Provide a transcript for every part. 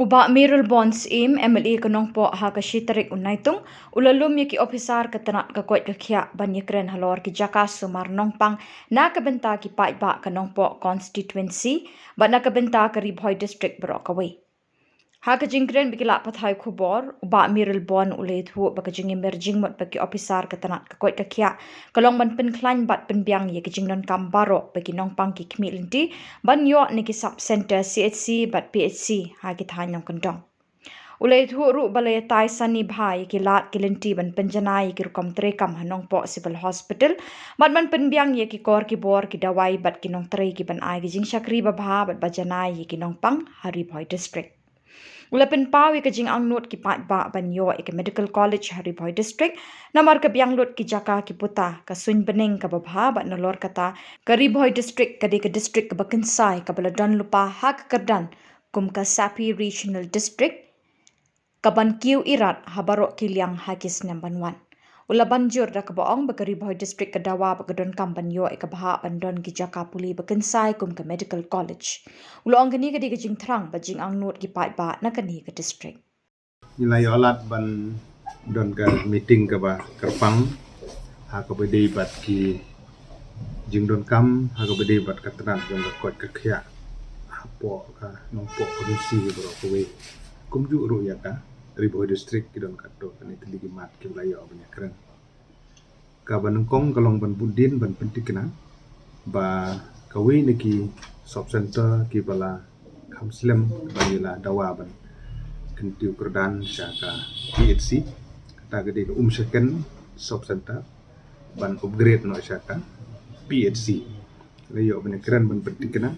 Uba Mirul Bonds im MLA kanong po ha kashitarik unaitung ulalum yaki officer katanat kakwat kakya banyakren halor ki jaka sumar nongpang nakabenta ki paiba kanong po constituency ba nakabenta ka Ribhoy district Brokaway. Haka jingkren bikila pathai khubor uba Mirul Bon ulet hu baka jing emerging mot baki officer katanat kakwat kakya kalong ban penklan bat penbiang yaki jingnon kambaro baki nongpang ki kmilinti ban yo niki sub center CHC bat PHC haki thanyong kandong. Ulay ru balay tay sani bhai ki lat kilinti ban penjanai ki rukom trekam hanong po civil hospital bat man penbiang ye ki kor ki bor ki dawai bat ki nong tre ki ban ai ki jing shakri ba bha bat bajanai ye ki nong pang Haribhoi district. Ula pen pawi ka jing ang not ki pat ba ban yo ke medical college Haribhoi district namar ka biang lot ki jaka ki puta ka sun beneng ka babha bat nolor kata ka Ribhoi district ka de ka district ka bakinsai ka bala don lupa hak kerdan kum ka Sapi regional district kaban kiu irat habaro kiliang hakis namban wan. Ula banjur da kabaong baka Ribhoi district kadawa baka don kamban yo ikabaha bandon gijaka puli bakansai kum ka medical college. Ula ong kani kadi kajing terang bajing ang not gipat ba na kani ka district. Nilai alat ban don ka meeting ka ba kerpang ha ka bede bat ki jing don kam ha ka bede bat ka tenan don ka kot ka khya ha po ka nong po konusi bro ko we kum ju ru ya ka Ribhoi district ki don ka to kan itu ligi mat ki layo banyak keren ka ban kong kalong ban budin ban pentikna ba ka we niki sub center ki bala kamslem banila dawa ban kentiu kerdan syaka PHC kata gede ke second sub center ban upgrade no syaka PHC layo ban keren ban pentikna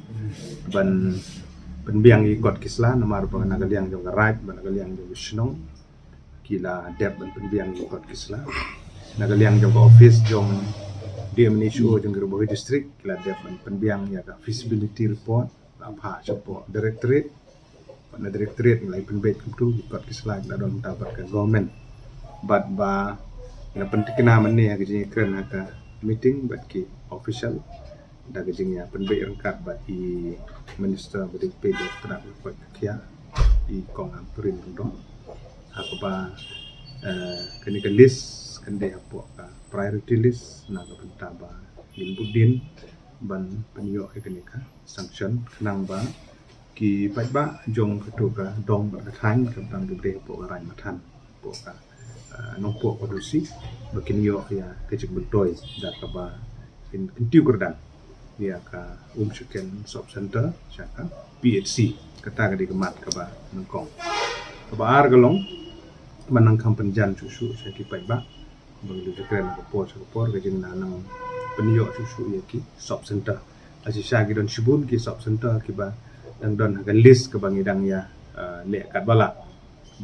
ban penbiang ikot kisla nomor ban nagaliang jong right ban nagaliang jong snong kila dep ban penbiang ikot kisla nagaliang jong office jong DMNHO jong Ribhoi district kila dep ban penbiang ya ka feasibility report apa support directorate na directorate nilai penbet tu ikot kisla la don tabat ka government but ba na pentikna mane ya gejing keren ka meeting bat ki official da gejing ya penbet rengkat bat i minister beri pede terak ikot kia i kong ampurin dong apa ba kini ke list kende apa ka priority list na ka pentaba limbudin ban penyo kini ka sanction kenang ba ki pai ba jong ketu ka dong ba than ka tang gede po rai mathan po ka nong po kodusi bakin yo ya kecik bentoy da ka ba in kentiu kerdan ya ka second sub center syaka PHC kata ka di kemat ka ba nongkong ka ba ar galong manang kampanjan susu syaki pai ba begitu keren ko por ka jing nanang penyo susu ya ki sub center asi syaki don shibun ki sub center ki ba dan don ka list ke bangidang ya le kat bala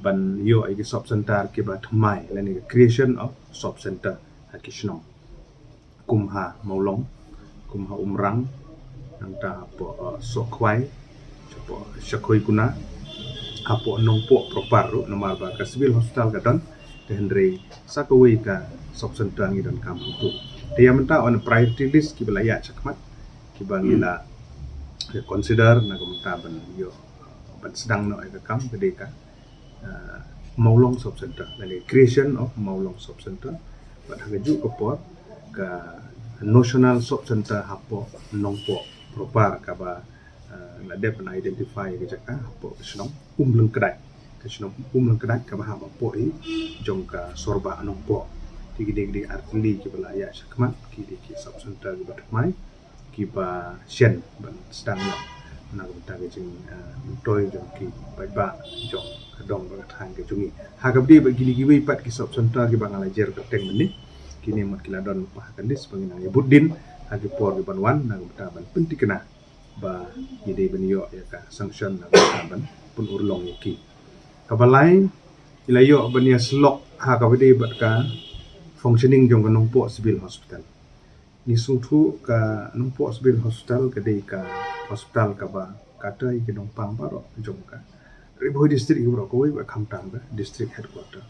ban yo ai sub center ke ba thmai la ni creation of sub center hakishno kumha maulong kumha umrang nang ta po sokwai po shakoi kuna apo nong po proper ru nomar ba ka civil hospital ka don henry sakawai ka sub center ngi don kam tu dia menta on priority list ki belaya chakmat ki bangila consider na kumta ban yo ban sedang no ka kam gede ka maulong sub center the creation of maulong sub center ban haju ko por ka national sub center hapo nongpo proper ka ba la dep na identify ka jaka hapo snong umleng kedai ka snong umleng kedai ka ba hapo i jong ka sorba nongpo tigide artili ki bala ya sakmat ki sub center ki batmai kiba shen ban sedang na ta ke jing toy jong ki bai ba jong kadong ba thang ke jungi ha ka di ba gili gi pat ki sub center ki bang alajer ka teng meni kini mat kila don pa kan dis pangina ya budin ha ki por ki ban wan na ta ban penti kena ba ide ban yo ya ka sanction na ta ban pun urlong ki ka balai ila yo ban ya slok ha ka di bat ka functioning jong kanong po civil hospital ni sungtu ka numpo civil hospital ka dei ka hospital ka ba kata i kinong pang baro jong ka Ribhoi district bro ko ba khamtam ka district headquarter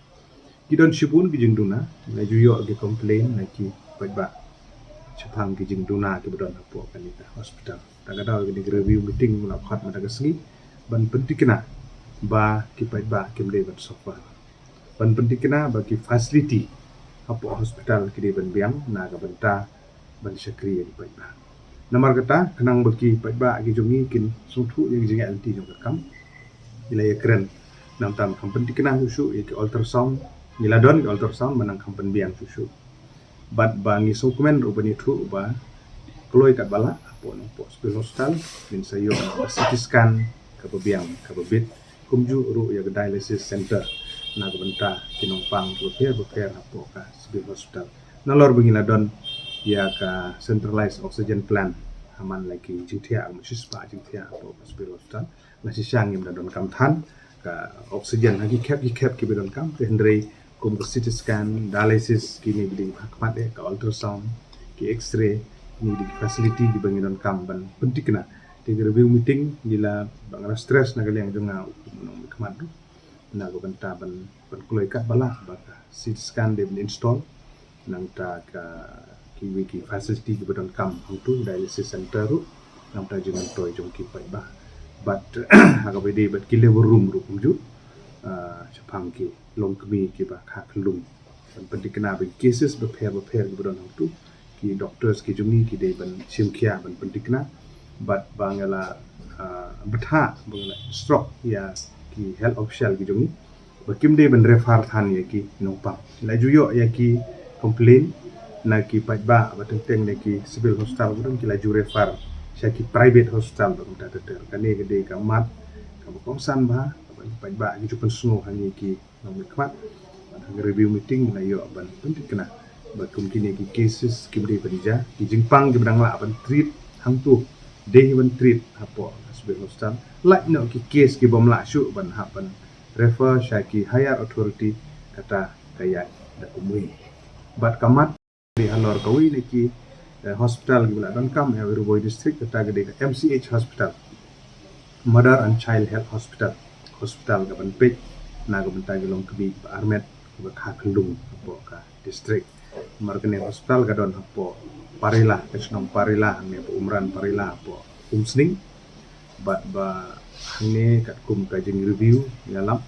kidon shibun ki jingduna na juyo ki complain na ki ba chapang ki jingduna ki bodon po ka ni ka hospital ta ga daw ki review meeting mula khat ma daga sni ban pentikna ba ki pai ba kim de ban sofa ban penting kena bagi facility apo hospital ki de ban biang na ga benta ban syakri di pai ba namar kata kenang bagi pai ba ki jongi kin sungthu yang jinga anti jong kam ila ya keren nam tam kam penting kena susu ki ultrasound nila don ki ultrasound manang kam pen biang susu bat bangi dokumen rubani thu ba kloi kat bala apo no po hospital min sayo CT scan ka biang ka bit kumju ru ya dialysis center na ka benta kinong pang repair apo ka hospital nalor bangila don ya ka centralized oxygen plant aman lagi jingthia musispa jingthia apo hospital na si syang im don kam than ka oxygen lagi cap ki don kam hendrei kum ka CT scan dialysis kini di hakmat ka ultrasound ki x-ray ni di facility di banginan kamban penting kena di review meeting gila bang stress na kaliang jonga nong khamat na go benta ban kuloi kat bala baka CT scan de install nang ta ka ki facility di badan kam hangtu dialysis center ru nang ta jingan toy jong ki pai ba but aga bede but ki level room ru kumju chapang ki long kami ki ba kha klung penting kena bagi cases beper ki badan hangtu ki doctors ki jungi ki de ban simkia ban pentikna but bangala betha bangala stroke ya ki health official ki jungi bakim de ban refer than ya ki nopang la juyo ya ki complain na ki pajba bateng ne ki civil hospital gudun ki la ju refer sya ki private hospital ba ta ter kane ke de ka mat ka komsan ba pajba ki jupan sunu hani ki nomit kmat review meeting na yo ban pentikna bakum kini ki cases kimri penija ki jingpang ki bedang la ban treat hang tu day ban treat apo hospital hospital like no ki case ki bom la shu ban happen refer syaki higher authority kata kaya da kumui bat kamat di halor kawi ni ki hospital ki dan kam ya Wiruboi district kata gede MCH hospital mother and child health hospital ka ban pek na ga ban tagi long kebi armet ba kha khlung apo ka district markene hospital kadon hapo parila kesnong parila ne po umran parila po umsning ba hane kat kum ka jing review yalam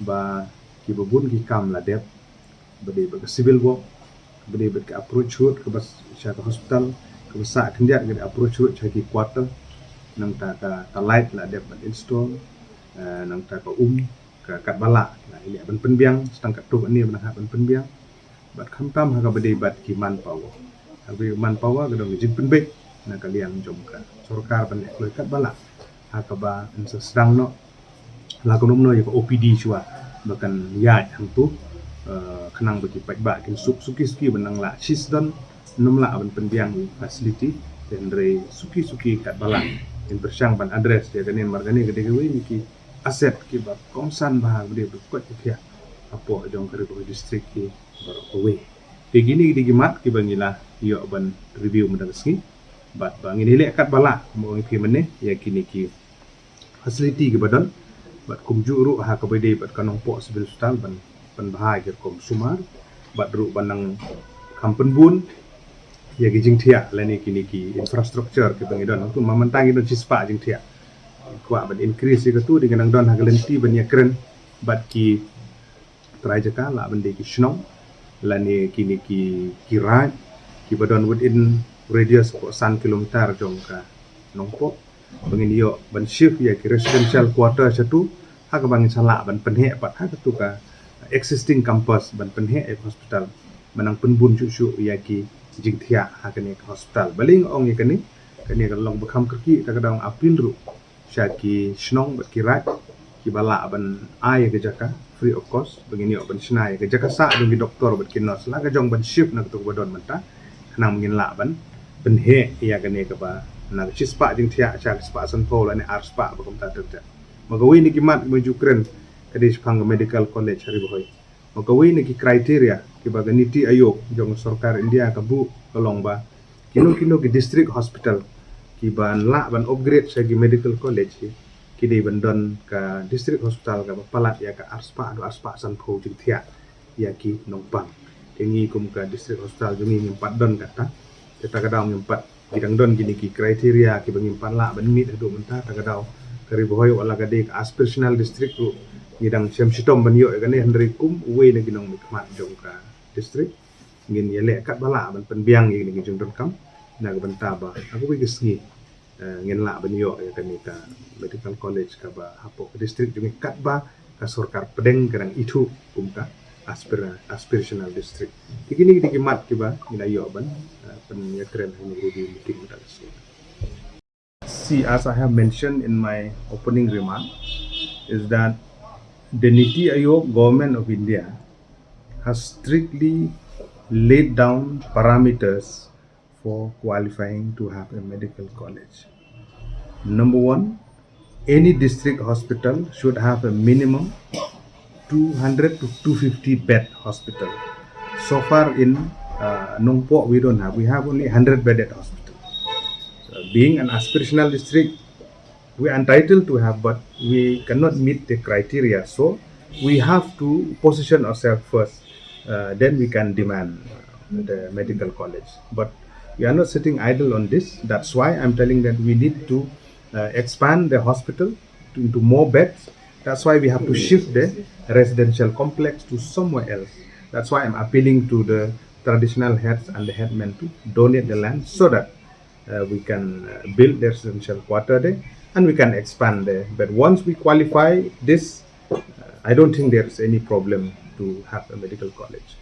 ba ki babun ki kam la dep bade ba civil work bade ba ka approach road ke bas sya hospital ke basa kendia ke approach road cha ki quarter nang ta ka light la dep ban install nang ta ka ka kat bala la ini ban penbiang setang kat tu ni ban ban penbiang bat khamtam ha ka bade bat ki manpower abi manpower gadong jing penbek na kalian jom ka sarkar ban ekloi kat bala ha ka ba sedang no la ko nomno ya OPD chua bakan ya hang tu kenang bagi pai ba kin suki benang la sis dan nomla ban penbiang facility dan re suki kat bala in bersang ban address dia kanin margani gede ni ki aset ki ba komsan ba bade ko pia apo jong kare district ki barokawe begini di gimat ki bangila yo ban review mendaski bat bangini le kat bala mo ngi pimene ya kini ki facility ki badan bat kum juru ha ka bede bat kanong po civil hospital ban bahai ki kom sumar bat ru banang kampen bun ya ki jingthia lani kini ki infrastructure ki bangidon tu mamantangi don cispa jingthia kwa ban increase ki tu dengan don ha galenti ban ya kren bat ki trajeka la ban de ki shnong lani kini ki raj ki badon within radius ko 1 kilometer jong ka nongpo bangin yo ban shift ya ki residential quarter satu ha ka bangin sala ban penhe pat ha ka tu ka existing campus ban penhe hospital manang penbun chu ya ki jingthia ha ka ni hospital baling ong ya kani ka long bakam kerki ta ka dong apin ru sya ki shnong bat ki raj ki bala ban ai ke jaka free of cost begini ban snai ke jaka sa dong ki doktor bat ki nurse la ka jong ban shift na tu badon menta nang ngin la ban he ya ka ne ka ba na chispa jing thia cha spa san po la ne ar spa ba kom ta ta magawi ni ki mat menuju kren ka dis phang medical college hari boy magawi ni ki criteria ki ba ganiti ayok jong sarkar India ka bu kolong ba kilo ki district hospital ki ban la ban upgrade sa ki medical college ki dei bandon ka district hospital ka palat ya ka arspa san pho jing thia ya ki nongpang kengi kum ka district hospital jungi ngimpat don kata kita kadang ngimpat kidang don gini ki kriteria ki bangimpan la ban mit do menta ta kadang kari bohoy wala gade aspirational district ru ngidang chem sitom banyo gane handri kum uwe na ginong mikmat jong ka district ngin yele kat bala ban penbiang ngin ngin jong kam na ga banta ba aku wi gisngi ngin la banyo ya kani ka medical college ka ba hapo district jong kat ba ka sorkar pedeng kadang itu kum ka aspirational district kini di kimat kiba ngina yo ban pen ya keren ni di meeting udah see, as I have mentioned in my opening remark, is that the Niti Aayog government of India has strictly laid down parameters for qualifying to have a medical college. Number one, any district hospital should have a minimum 200 to 250 bed hospital. So far in Nongpo we don't have. We have only 100 bedded hospital. Being an aspirational district, we are entitled to have, but we cannot meet the criteria. So we have to position ourselves first. Then we can demand the medical college. But we are not sitting idle on this. That's why I'm telling that we need to expand the hospital into more beds. That's why we have to shift the residential complex to somewhere else. That's why I'm appealing to the traditional heads and the headmen to donate the land so that we can build the residential quarter there and we can expand there. But once we qualify this, I don't think there's any problem to have a medical college.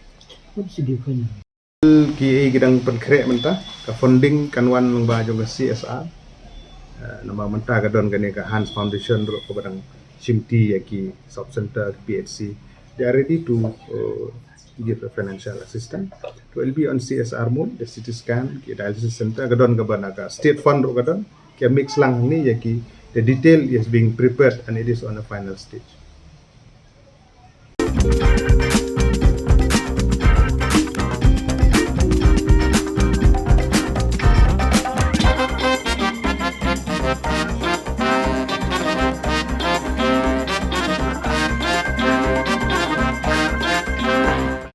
What's the difference? Ki gidang penkre mentah ka funding kanwan ng ba jong CSR nama mentah ka don gani ka Hans Foundation ro ko badang Simti yaki sub center PHC, they are ready to give a financial assistance. It will be on CSR mode, the CT scan, ki dialysis center gadon gabanaga state fund ro gadon ki mix lang ni yaki the detail is being prepared and it is on a final stage.